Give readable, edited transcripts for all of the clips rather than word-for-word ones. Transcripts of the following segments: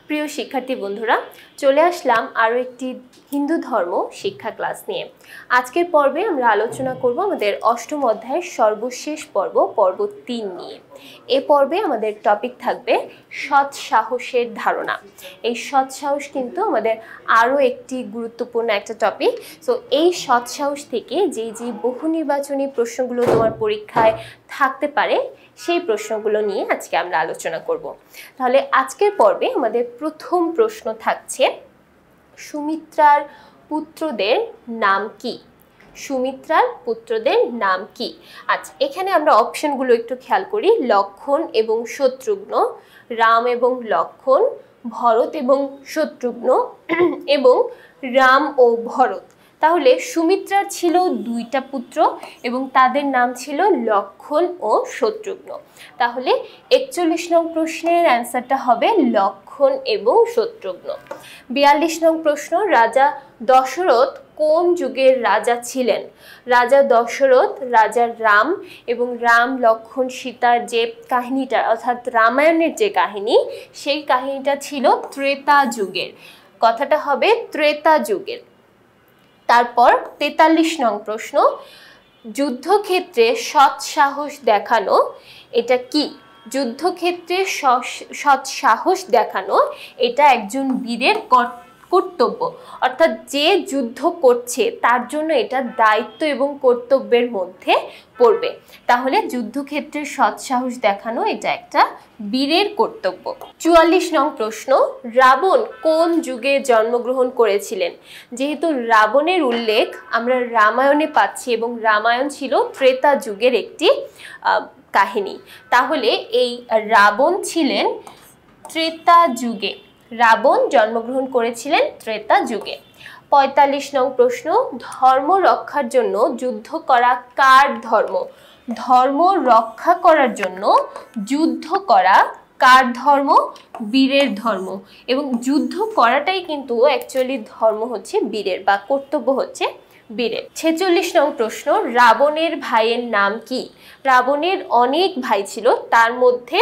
প্রিয় শিক্ষার্থী বন্ধুরা, চলে আসলাম আরও একটি হিন্দু ধর্ম শিক্ষা ক্লাস নিয়ে। আজকের পর্বে আমরা আলোচনা করব আমাদের অষ্টম অধ্যায়ের সর্বশেষ পর্ব, পর্ব 3 নিয়ে। এ পর্বে আমাদের টপিক থাকবে সৎ সাহসের ধারণা। এই সৎ সাহস কিন্তু আমাদের আরও একটি গুরুত্বপূর্ণ একটা টপিক। সো এই সৎ সাহস থেকে যে বহু নির্বাচনী প্রশ্নগুলো তোমার পরীক্ষায় থাকতে পারে, সেই প্রশ্নগুলো নিয়ে আজকে আমরা আলোচনা করব। তাহলে আজকের পর্বে আমাদের প্রথম প্রশ্ন থাকছে, সুমিত্রার পুত্রদের নাম কি? সুমিত্রার পুত্রদের নাম কি? আচ্ছা, এখানে আমরা অপশনগুলো একটু খেয়াল করি। লক্ষণ এবং শত্রুঘ্ন, রাম এবং লক্ষণ, ভরত এবং শত্রুঘ্ন এবং রাম ও ভরত। তাহলে সুমিত্রার ছিল 2টা পুত্র এবং তাদের নাম ছিল লক্ষণ ও শত্রুঘ্ন। তাহলে 41 নং প্রশ্নের অ্যান্সারটা হবে লক্ষণ এবং শত্রুঘ্ন। 42 নং প্রশ্ন, রাজা দশরথ কোন যুগের রাজা ছিলেন? রাজা দশরথ রাজা রাম এবং রাম লক্ষণ সীতার যে কাহিনীটা, অর্থাৎ রামায়ণের যে কাহিনী, সেই কাহিনীটা ছিল ত্রেতা যুগের। কথাটা হবে ত্রেতা যুগের। তারপর 43 নং প্রশ্ন, যুদ্ধক্ষেত্রে সৎ সাহস দেখানো, এটা কি? যুদ্ধক্ষেত্রে সৎ সাহস দেখানো এটা একজন বীরের কর্তব্য, অর্থাৎ যে যুদ্ধ করছে তার জন্য এটা দায়িত্ব এবং কর্তব্যের মধ্যে পড়বে। তাহলে যুদ্ধক্ষেত্রে সৎ সাহস দেখানো এটা একটা বীরের কর্তব্য। 44 নং প্রশ্ন, রাবণ কোন যুগে জন্মগ্রহণ করেছিলেন? যেহেতু রাবণের উল্লেখ আমরা রামায়ণে পাচ্ছি এবং রামায়ণ ছিল ত্রেতা যুগের একটি কাহিনী, তাহলে এই রাবণ ছিলেন ত্রেতা যুগে। রাবণ জন্মগ্রহণ করেছিলেন ত্রেতা যুগে। 45 নং প্রশ্ন, ধর্ম রক্ষার জন্য যুদ্ধ করা কার ধর্ম? ধর্ম রক্ষা করার জন্য যুদ্ধ করা কার ধর্ম? বীরের ধর্ম। এবং যুদ্ধ করাটাই কিন্তু অ্যাকচুয়ালি ধর্ম হচ্ছে বীরের, বা কর্তব্য হচ্ছে বীরের। 46 নং প্রশ্ন, রাবণের ভাইয়ের নাম কি? রাবণের অনেক ভাই ছিল, তার মধ্যে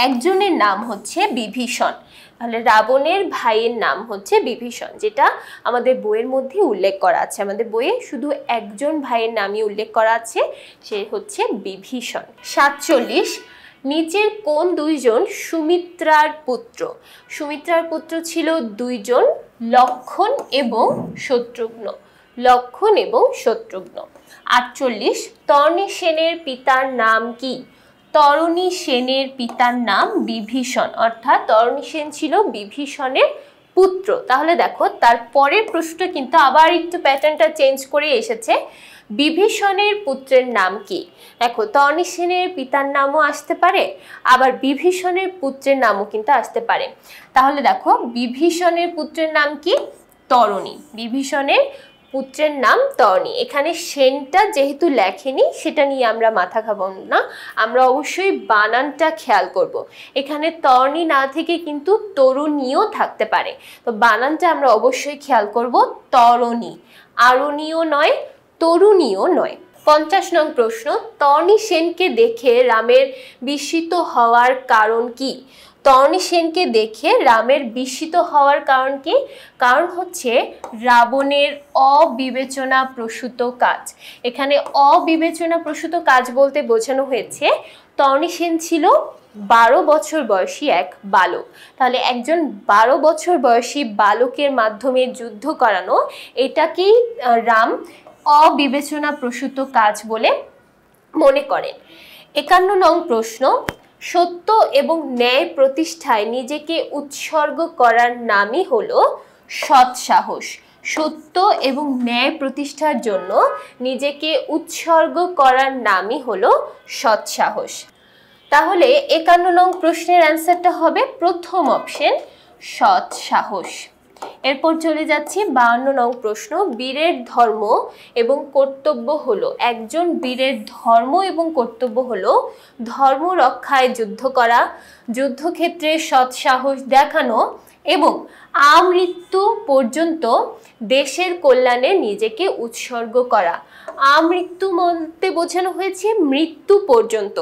একজনের নাম হচ্ছে বিভীষণ। তাহলে রাবণের ভাইয়ের নাম হচ্ছে বিভীষণ, যেটা আমাদের বইয়ের মধ্যে উল্লেখ করা আছে। আমাদের বইয়ে শুধু একজন ভাইয়ের নামই উল্লেখ করা আছে, সে হচ্ছে বিভীষণ। 47, নিচের কোন 2জন সুমিত্রার পুত্র? সুমিত্রার পুত্র ছিল 2জন, লক্ষণ এবং শত্রুঘ্ন। লক্ষণ এবং শত্রুঘ্ন। 48, তর্ণী সেনের পিতার নাম কি? তরণী সেনের পিতার নাম বিভীষণ, অর্থাৎ তরণী সেন ছিল বিভীষণের পুত্র। তাহলে দেখো তার পরের প্রশ্নটা কিন্তু আবার একটু প্যাটার্নটা চেঞ্জ করে এসেছে। বিভীষণের পুত্রের নাম কি? দেখো তরণী সেনের পিতার নামও আসতে পারে, আবার বিভীষণের পুত্রের নামও কিন্তু আসতে পারে। তাহলে দেখো বিভীষণের পুত্রের নাম কি? তরণী। বিভীষণের পুত্রের নাম তরণী। এখানে সেনটা যেহেতু লেখেনি, সেটা নিয়ে আমরা মাথা খাবো না, আমরা অবশ্যই বানানটা খেয়াল করব। এখানে তরণী না থেকে কিন্তু তরুণীও থাকতে পারে, তো বানানটা আমরা অবশ্যই খেয়াল করব। তরণী, আরণীয় নয়, তরুণীও নয়। 50 নং প্রশ্ন, তরণী সেনকে দেখে রামের বিস্মিত হওয়ার কারণ কি? তরণী সেনকে দেখে রামের বিস্মিত হওয়ার কারণ কি? কারণ হচ্ছে রাবণের অবিবেচনা প্রসূত কাজ। এখানে অবিবেচনা প্রসূত কাজ বলতে বোঝানো হয়েছে তরণী সেন ছিল 12 বছর বয়সী এক বালক। তাহলে একজন 12 বছর বয়সী বালকের মাধ্যমে যুদ্ধ করানো, এটাকেই রাম অবিবেচনা প্রসূত কাজ বলে মনে করেন। 51 নং প্রশ্ন, সত্য এবং ন্যায় প্রতিষ্ঠায় নিজেকে উৎসর্গ করার নামই হলো সৎ সাহস। সত্য এবং ন্যায় প্রতিষ্ঠার জন্য নিজেকে উৎসর্গ করার নামই হলো সৎ সাহস। তাহলে 51 নং প্রশ্নের অ্যান্সারটা হবে প্রথম অপশন, সৎ সাহস। এরপর চলে যাচ্ছি 52 নং প্রশ্ন, বীরের ধর্ম এবং কর্তব্য হলো, একজন বীরের ধর্ম এবং কর্তব্য হলো ধর্ম রক্ষায় যুদ্ধ করা, যুদ্ধক্ষেত্রে সৎ সাহস দেখানো এবং আমৃত্যু পর্যন্ত দেশের কল্যাণে নিজেকে উৎসর্গ করা। আমৃত্যু বলতে বোঝানো হয়েছে মৃত্যু পর্যন্ত,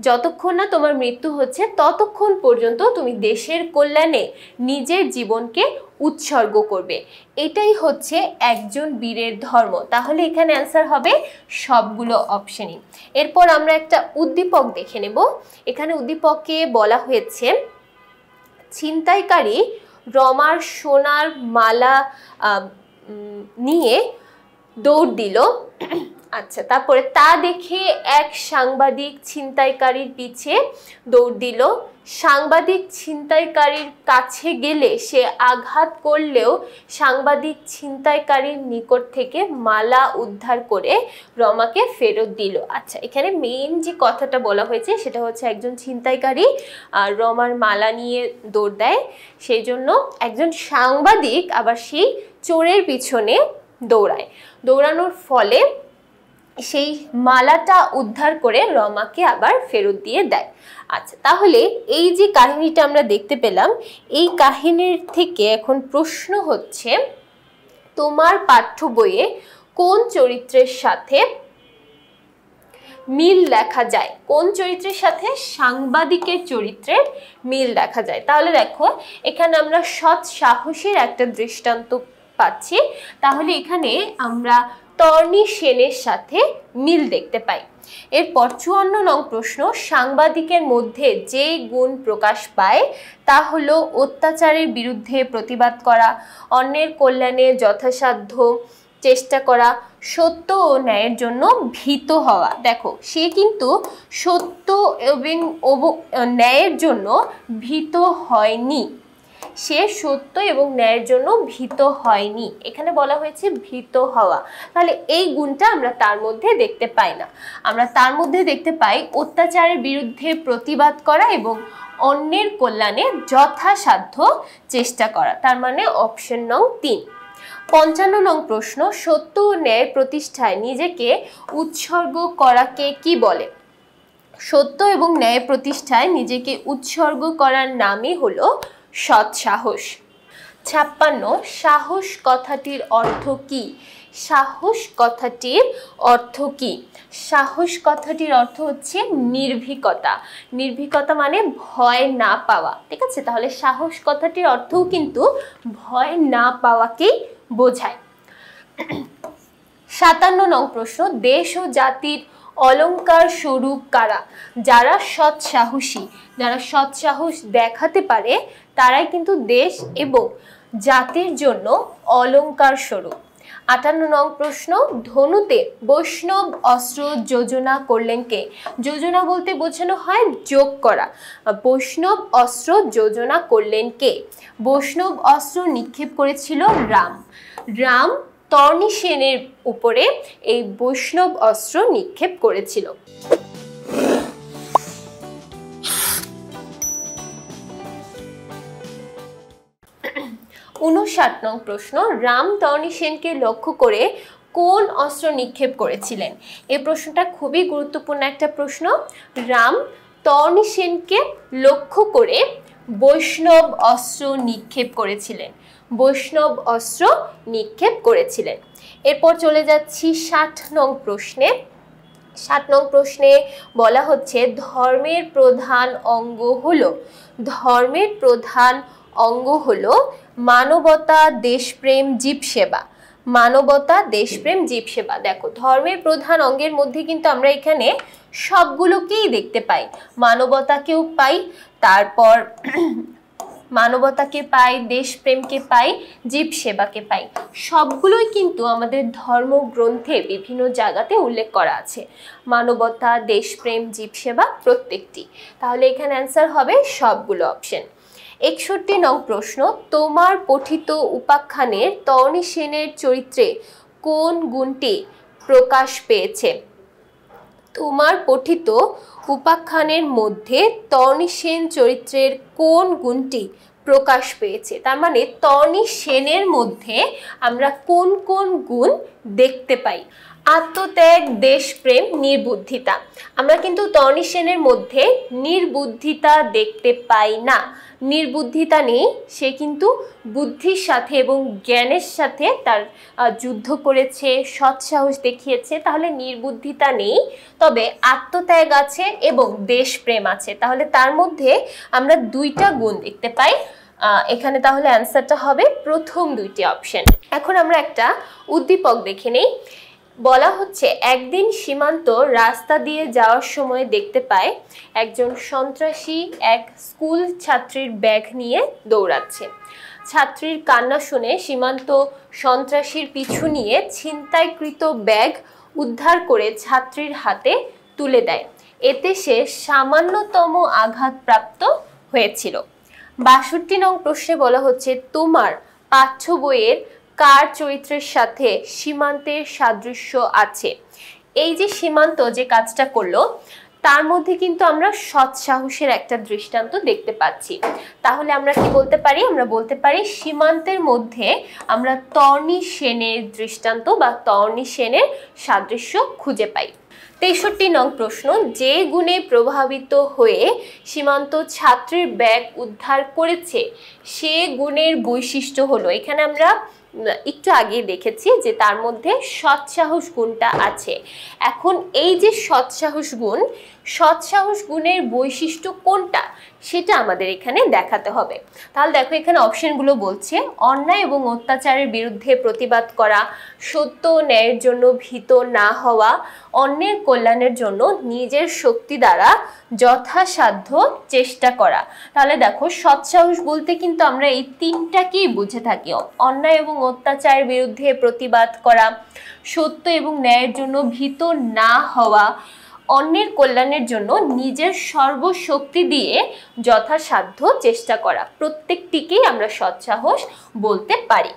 যতক্ষণ না তোমার মৃত্যু হচ্ছে ততক্ষণ পর্যন্ত তুমি দেশের কল্যাণে নিজের জীবনকে উৎসর্গ করবে, এটাই হচ্ছে একজন বীরের ধর্ম। তাহলে এখানে অ্যান্সার হবে সবগুলো অপশনই। এরপর আমরা একটা উদ্দীপক দেখে নেব। এখানে উদ্দীপকে বলা হয়েছে ছিনতাইকারী রমার সোনার মালা নিয়ে দৌড় দিল। আচ্ছা, তারপরে তা দেখে এক সাংবাদিক ছিনতাইকারীর পিছে দৌড় দিল। সাংবাদিক ছিনতাইকারীর কাছে গেলে সে আঘাত করলেও সাংবাদিক ছিনতাইকারীর নিকট থেকে মালা উদ্ধার করে রমাকে ফেরত দিল। আচ্ছা, এখানে মেইন যে কথাটা বলা হয়েছে সেটা হচ্ছে একজন ছিনতাইকারী রমার মালা নিয়ে দৌড় দেয়, সেই জন্য একজন সাংবাদিক আবার সেই চোরের পিছনে দৌড়ায়। দৌড়ানোর ফলে সেই মালাটা উদ্ধার করে রমাকে আবার ফেরত দিয়ে দেয়। আচ্ছা, তাহলে এই যে কাহিনীটা আমরা দেখতে পেলাম, এই কাহিনীর থেকে এখন প্রশ্ন হচ্ছে তোমার পাঠ্য বইয়ে কোন চরিত্রের সাথে মিল দেখা যায়? কোন চরিত্রের সাথে? সাংবাদিকের চরিত্রের মিল দেখা যায়। তাহলে দেখো, এখানে আমরা সৎ সাহসের একটা দৃষ্টান্ত পাচ্ছি, তাহলে এখানে আমরা তর্ণী সেনের সাথে মিল দেখতে পাই। এরপর 54 নং প্রশ্ন, সাংবাদিকের মধ্যে যে গুণ প্রকাশ পায় তা হলো অত্যাচারের বিরুদ্ধে প্রতিবাদ করা, অন্যের কল্যাণে যথাসাধ্য চেষ্টা করা, সত্য ও ন্যায়ের জন্য ভীত হওয়া। দেখো, সে কিন্তু সত্য এবং ন্যায়ের জন্য ভীত হয়নি, সে সত্য এবং ন্যায়ের জন্য ভীত হয়নি, এখানে বলা হয়েছে ভীত হওয়া। তাহলে এই গুণটা আমরা তার মধ্যে দেখতে পাই না, আমরা তার মধ্যে দেখতে পাই অত্যাচারের বিরুদ্ধে প্রতিবাদ করা এবং অন্যের কল্যাণে যথাসাধ্য চেষ্টা করা, তার মানে অপশন নং 3। 55 নং প্রশ্ন, সত্য ও ন্যায় প্রতিষ্ঠায় নিজেকে উৎসর্গ করাকে কি বলে? সত্য এবং ন্যায় প্রতিষ্ঠায় নিজেকে উৎসর্গ করার নামই হলো সৎ সাহস। 56, সাহস কথাটির অর্থ কি? সাহস কথাটির অর্থ কি? সাহস কথাটির অর্থ হচ্ছে নির্ভীকতা। নির্ভীকতা মানে ভয় না পাওয়া, ঠিক আছে? তাহলে সাহস কথাটির অর্থও কিন্তু ভয় না পাওয়াকেই বোঝায়। 57 নং প্রশ্ন, দেশ ও জাতির অলংকার স্বরূপ কারা? যারা সৎ সাহসী, যারা সৎ সাহস দেখাতে পারে তারাই কিন্তু দেশ এবং জাতির জন্য অলংকার স্বরূপ। 58 নং প্রশ্ন, ধনুতে বৈষ্ণব অস্ত্র যোজনা করলেন কে? যোজনা বলতে বোঝানো হয় যোগ করা। বৈষ্ণব অস্ত্র যোজনা করলেন কে? বৈষ্ণব অস্ত্র নিক্ষেপ করেছিল রাম। রাম তর্ণী সেনের উপরে এই বৈষ্ণব অস্ত্র নিক্ষেপ করেছিল। 59 নং প্রশ্ন, রাম তর্ণী সেনকে লক্ষ্য করে কোন অস্ত্র নিক্ষেপ করেছিলেন? এই প্রশ্নটা খুবই গুরুত্বপূর্ণ একটা প্রশ্ন। রাম তর্ণী সেনকে লক্ষ্য করে বৈষ্ণব অস্ত্র নিক্ষেপ করেছিলেন, বৈষ্ণব অস্ত্র নিক্ষেপ করেছিলেন। এরপর চলে যাচ্ছি 60 নং প্রশ্নে। 60 নং প্রশ্নে বলা হচ্ছে ধর্মের প্রধান অঙ্গ হলো, ধর্মের প্রধান অঙ্গ হলো মানবতা, দেশপ্রেম, জীবসেবা। মানবতা, দেশপ্রেম, জীবসেবা। দেখো, ধর্মের প্রধান অঙ্গের মধ্যে কিন্তু আমরা এখানে সবগুলোকেই দেখতে পাই, মানবতাকেও পাই, তারপর মানবতাকে পাই, দেশপ্রেমকে পাই, জীবসেবাকে পাই। সবগুলোই কিন্তু আমাদের ধর্মগ্রন্থে বিভিন্ন জায়গাতে উল্লেখ করা আছে, মানবতা, দেশপ্রেম, জীবসেবা প্রত্যেকটি। তাহলে এখানে অ্যান্সার হবে সবগুলো অপশন। 61 নং প্রশ্ন, তোমার পঠিত উপাখ্যানের তর্ণী সেনের চরিত্রে কোন গুণটি প্রকাশ পেয়েছে? তোমার পঠিত উপাখ্যানের মধ্যে তর্ণী সেন চরিত্রের কোন গুণটি প্রকাশ পেয়েছে? তার মানে তর্ণী সেনের মধ্যে আমরা কোন কোন গুণ দেখতে পাই? আত্মত্যাগ, দেশপ্রেম, নির্বুদ্ধিতা। আমরা কিন্তু তর্ণী সেনের মধ্যে নির্বুদ্ধিতা দেখতে পাই না। নির্বুদ্ধিতা নেই, সে কিন্তু বুদ্ধির সাথে এবং জ্ঞানের সাথে তার যুদ্ধ করেছে, সৎসাহস দেখিয়েছে, তাহলে নির্বুদ্ধিতা নেই। তবে আত্মত্যাগ আছে এবং দেশপ্রেম আছে, তাহলে তার মধ্যে আমরা দুইটা গুণ দেখতে পাই। এখানে তাহলে অ্যান্সারটা হবে প্রথম দুইটি অপশন। এখন আমরা একটা উদ্দীপক দেখে নেই। বলা হচ্ছে, একদিন সীমান্ত রাস্তা দিয়ে যাওয়ার সময় দেখতে পায় একজন সন্ত্রাসী এক স্কুল ছাত্রীর ব্যাগ নিয়ে দৌড়াচ্ছে। ছাত্রীর কান্না শুনে সীমান্ত সন্ত্রাসীর পিছু নিয়ে ছিনতাইকৃত ব্যাগ উদ্ধার করে ছাত্রীর হাতে তুলে দেয়। এতে সে সামান্যতম আঘাতপ্রাপ্ত হয়েছিল। ৬২ নং প্রশ্নে বলা হচ্ছে, তোমার পাঠ্য বইয়ের কার চরিত্রের সাথে সীমান্তের সাদৃশ্য আছে? এই যে সীমান্ত যে কাজটা করলো, তার মধ্যে কিন্তু আমরা সৎসাহসের একটা দৃষ্টান্ত দেখতে পাচ্ছি। তাহলে আমরা কি বলতে পারি? আমরা বলতে পারি সীমান্তের মধ্যে আমরা তর্ণী সেনের দৃষ্টান্ত বা তর্ণী সেনের সাদৃশ্য খুঁজে পাই। ৬৩ নং প্রশ্ন, যে গুণে প্রভাবিত হয়ে সীমান্ত ছাত্রীর ব্যাগ উদ্ধার করেছে সে গুণের বৈশিষ্ট্য হলো, এখানে আমরা একটু আগে দেখেছি যে তার মধ্যে সৎসাহস গুণটা আছে। এখন এই যে সৎসাহস গুণের বৈশিষ্ট্য কোনটা সেটা আমাদের এখানে দেখাতে হবে। তাহলে দেখো, এখানে অপশনগুলো বলছে, অন্যায় এবং অত্যাচারের বিরুদ্ধে প্রতিবাদ করা, সত্য ন্যায়ের জন্য ভীত না হওয়া, অন্যের কল্যাণের জন্য নিজের শক্তি দ্বারা যথাসাধ্য চেষ্টা করা। তাহলে দেখো, সৎসাহস বলতে কিন্তু আমরা এই তিনটাকেই বুঝে থাকি। অন্যায় এবং অত্যাচারের বিরুদ্ধে প্রতিবাদ করা, সত্য এবং ন্যায়ের জন্য ভীত না হওয়া, অন্যের কল্যাণের জন্য নিজের সর্বশক্তি দিয়ে যথাসাধ্য চেষ্টা করা, প্রত্যেকটিকেই আমরা সৎসাহস বলতে পারি।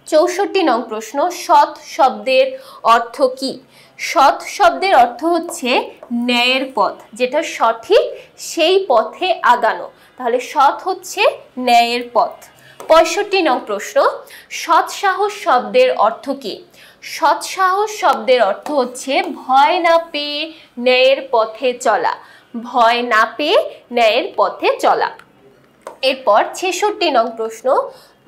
৬৪ নং প্রশ্ন, সৎ শব্দের অর্থ কি? সৎ শব্দের অর্থ হচ্ছে ন্যায়ের পথ, যেটা সঠিক সেই পথে আগানো। তাহলে সৎ হচ্ছে ন্যায়ের পথ। ৬৫ নং প্রশ্ন, সৎসাহস শব্দের অর্থ কি? সৎসাহস শব্দের অর্থ হচ্ছে ভয় না পেয়ে ন্যায়ের পথে চলা, ভয় না পেয়ে ন্যায়ের পথে চলা। এরপর ৬৬ নং প্রশ্ন,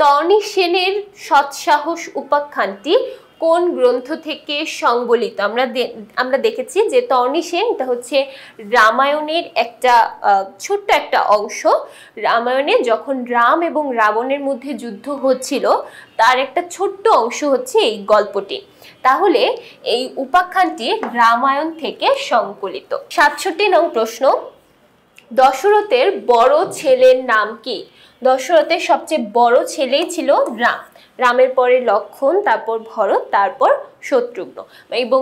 তর্ণী সেনের সৎসাহস উপাখ্যানটি কোন গ্রন্থ থেকে সংবলিত? আমরা দেখেছি যে তর্ণী সেন এটা হচ্ছে রামায়ণের একটা ছোট্ট একটা অংশ। রামায়ণে যখন রাম এবং রাবণের মধ্যে যুদ্ধ হচ্ছিল, তার একটা ছোট্ট অংশ হচ্ছে এই গল্পটি। তাহলে এই উপাখ্যানটি রামায়ণ থেকে সংকলিত। ৬৭ নং প্রশ্ন, দশরথের বড় ছেলের নাম কি? দশরথের সবচেয়ে বড় ছেলেই ছিল রাম। রামের পরে লক্ষণ, তারপর ভরত, তারপর শত্রুঘ্ন। এবং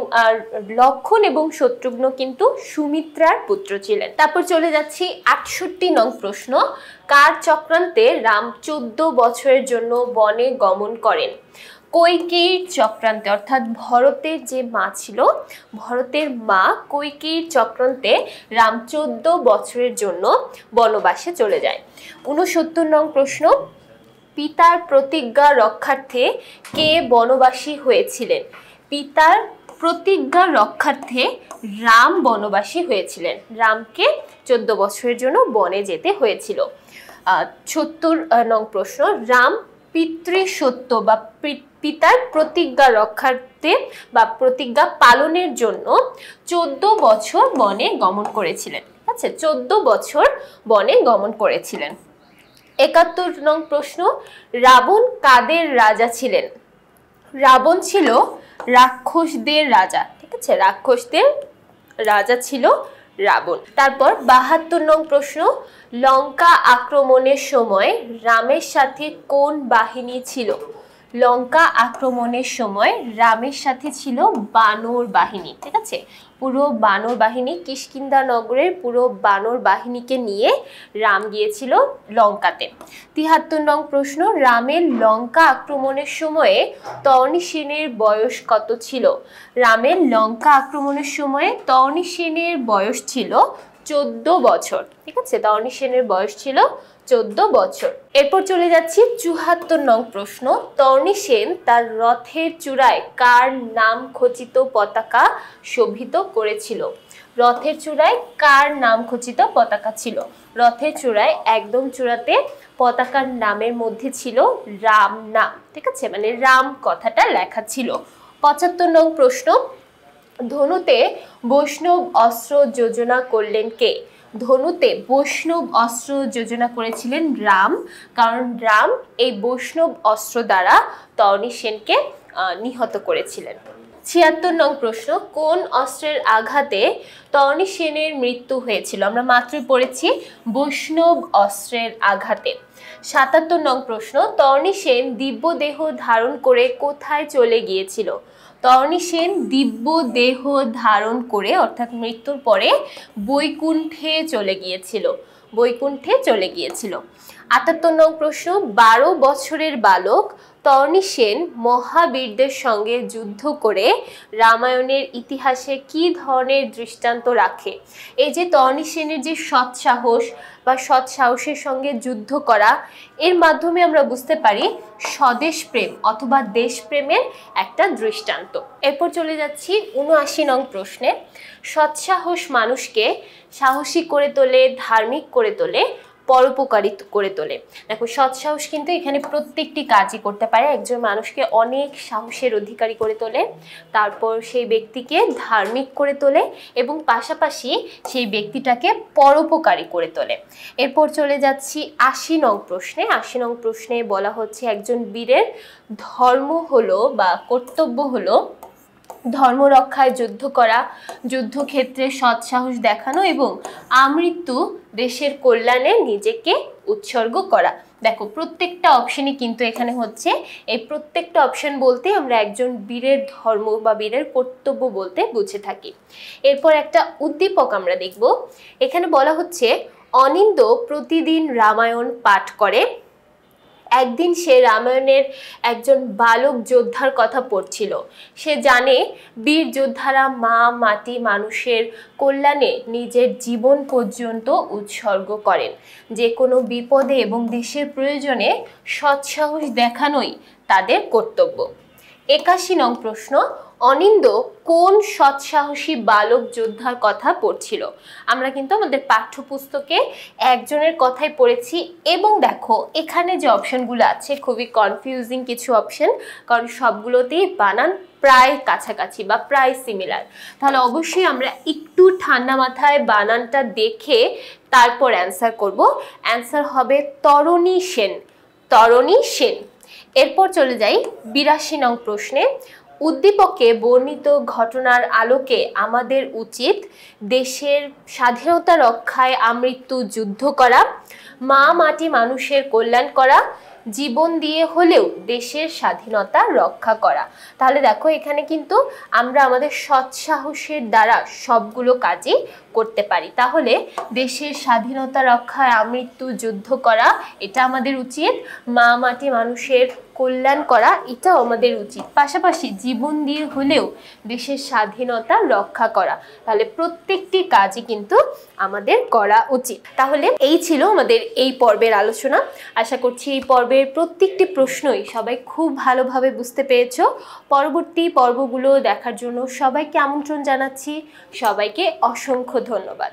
লক্ষণ এবং শত্রুঘ্ন কিন্তু সুমিত্রার পুত্র ছিলেন। তারপর চলে যাচ্ছি ৬৮ নং প্রশ্ন, কার চক্রান্তে রাম 14 বছরের জন্য বনে গমন করেন? কৈকেয়ীর চক্রান্তে, অর্থাৎ ভরতের যে মা ছিল, ভরতের মা কৈকেয়ীর চক্রান্তে রাম 14 বছরের জন্য বনবাসে চলে যায়। ৬৯ নং প্রশ্ন, পিতার প্রতিজ্ঞা রক্ষার্থে কে বনবাসী হয়েছিলেন? পিতার প্রতিজ্ঞা রক্ষার্থে রাম বনবাসী হয়েছিলেন। রামকে 14 বছরের জন্য বনে যেতে হয়েছিল। ৭০ নং প্রশ্ন, রাম পিতৃসত্য বা পিতার প্রতিজ্ঞা রক্ষার্থে বা প্রতিজ্ঞা পালনের জন্য 14 বছর বনে গমন করেছিলেন। আচ্ছা, 14 বছর বনে গমন করেছিলেন। ৭১ নং প্রশ্ন, রাবণ কাদের রাজা ছিলেন? রাবণ ছিল রাক্ষসদের রাজা। ঠিক আছে, রাক্ষসদের রাজা ছিল রাবণ। তারপর ৭২ নং প্রশ্ন, লঙ্কা আক্রমণের সময় রামের সাথে কোন বাহিনী ছিল? লঙ্কা আক্রমণের সময় রামের সাথে ছিল বানর বাহিনী। ঠিক আছে, পুরো বানর বাহিনী, কিষ্কিন্ধা নগরের পুরো বানর বাহিনীকে নিয়ে রাম গিয়েছিল লঙ্কাতে। ৭৩ নং প্রশ্ন, রামের লঙ্কা আক্রমণের সময়ে তর্ণী সেনের বয়স কত ছিল? রামের লঙ্কা আক্রমণের সময়ে তর্ণী সেনের বয়স ছিল 14 বছর। ঠিক আছে, তর্ণী সেনের বয়স ছিল 14 বছর। এরপর চলে যাচ্ছি 74 নং প্রশ্ন। তর্ণী সেন তার রথের চূড়ায় কার নাম খচিত পতাকা শোভিত করেছিল? রথের চূড়ায় কার নাম খচিত পতাকা ছিল? রথের চূড়ায় একদম চূড়াতে পতাকার নামের মধ্যে ছিল রাম নাম। ঠিক আছে, মানে রাম কথাটা লেখা ছিল। 75 নং প্রশ্ন। ধনুতে বৈষ্ণব অস্ত্র যোজনা করলেন কে? ধনুতে বৈষ্ণব অস্ত্র যোজনা করেছিলেন রাম, কারণ রাম এই বৈষ্ণব অস্ত্র দ্বারা তর্ণী সেনকে নিহত করেছিলেন। 76 নং প্রশ্ন। কোন অস্ত্রের আঘাতে তর্ণী সেনের মৃত্যু হয়েছিল? আমরা মাত্রই পড়েছি বৈষ্ণব অস্ত্রের আঘাতে। 77 নং প্রশ্ন। তর্ণী সেন দিব্য দেহ ধারণ করে কোথায় চলে গিয়েছিল? তর্ণী সেন দিব্য দেহ ধারণ করে অর্থাৎ মৃত্যুর পরে বৈকুণ্ঠে চলে গিয়েছিল। বৈকুণ্ঠে চলে গিয়েছিল। 78 নং প্রশ্ন। 12 বছরের বালক তর্ণী সেন মহাবীরদের সঙ্গে যুদ্ধ করে রামায়ণের ইতিহাসে কি ধরনের দৃষ্টান্ত রাখে? এই যে তর্ণী সেনের যে সৎসাহস বা সৎসাহসের সঙ্গে যুদ্ধ করা, এর মাধ্যমে আমরা বুঝতে পারি স্বদেশ প্রেম অথবা দেশপ্রেমের একটা দৃষ্টান্ত। এরপর চলে যাচ্ছি 79 নং প্রশ্নে। সৎসাহস মানুষকে সাহসী করে তোলে, ধার্মিক করে তোলে, পরোপকারী করে তোলে। দেখো, সৎসাহস কিন্তু এখানে প্রত্যেকটি কাজই করতে পারে। একজন মানুষকে অনেক সাহসের অধিকারী করে তোলে, তারপর সেই ব্যক্তিকে ধার্মিক করে তোলে এবং পাশাপাশি সেই ব্যক্তিটাকে পরোপকারী করে তোলে। এরপর চলে যাচ্ছি 80 নং প্রশ্নে। 80 নং প্রশ্নে বলা হচ্ছে একজন বীরের ধর্ম হলো বা কর্তব্য হলো ধর্ম রক্ষায় যুদ্ধ করা, যুদ্ধক্ষেত্রে সৎসাহস দেখানো এবং আমৃত্যু দেশের কল্যাণে নিজেকে উৎসর্গ করা। দেখো, প্রত্যেকটা অপশনই কিন্তু এখানে হচ্ছে। এই প্রত্যেকটা অপশন বলতে আমরা একজন বীরের ধর্ম বা বীরের কর্তব্য বলতে বুঝে থাকি। এরপর একটা উদ্দীপক আমরা দেখব। এখানে বলা হচ্ছে অনিন্দ প্রতিদিন রামায়ণ পাঠ করে। একদিন সে রামায়ণের একজন বালক যোদ্ধার কথা পড়ছিল। সে জানে বীর যোদ্ধারা মা, মাটি, মানুষের কল্যাণে নিজের জীবন পর্যন্ত উৎসর্গ করেন। যে কোনো বিপদে এবং দেশের প্রয়োজনে সৎসাহস দেখানোই তাদের কর্তব্য। 81 নং প্রশ্ন। অনিন্দ কোন সৎসাহসী বালক যোদ্ধার কথা পড়ছিল? আমরা কিন্তু আমাদের পাঠ্যপুস্তকে একজনের কথাই পড়েছি এবং দেখো এখানে যে অপশনগুলো আছে খুবই কনফিউজিং কিছু অপশন, কারণ সবগুলোতেই বানান প্রায় কাছাকাছি বা প্রায় সিমিলার। তাহলে অবশ্যই আমরা একটু ঠান্ডা মাথায় বানানটা দেখে তারপর অ্যান্সার করব। অ্যান্সার হবে তরণী সেন। তরণী সেন। এরপর চলে যাই 82 নং প্রশ্নে। উদ্দীপকে বর্ণিত ঘটনার আলোকে আমাদের উচিত দেশের স্বাধীনতা রক্ষায় আমৃত্যু যুদ্ধ করা, মা, মাটি, মানুষের কল্যাণ করা, জীবন দিয়ে হলেও দেশের স্বাধীনতা রক্ষা করা। তাহলে দেখো এখানে কিন্তু আমরা আমাদের সৎসাহসের দ্বারা সবগুলো কাজই করতে পারি। তাহলে দেশের স্বাধীনতা রক্ষায় আমৃত্যু যুদ্ধ করা এটা আমাদের উচিত, মা, মাটি, মানুষের কল্যাণ করা এটাও আমাদের উচিত, পাশাপাশি জীবন দিয়ে হলেও দেশের স্বাধীনতা রক্ষা করা। তাহলে প্রত্যেকটি কাজই কিন্তু আমাদের করা উচিত। তাহলে এই ছিল আমাদের এই পর্বের আলোচনা। আশা করছি এই পর্বের প্রত্যেকটি প্রশ্নই সবাই খুব ভালোভাবে বুঝতে পেরেছো। পরবর্তী পর্বগুলো দেখার জন্য সবাইকে আমন্ত্রণ জানাচ্ছি। সবাইকে অসংখ্য ধন্যবাদ।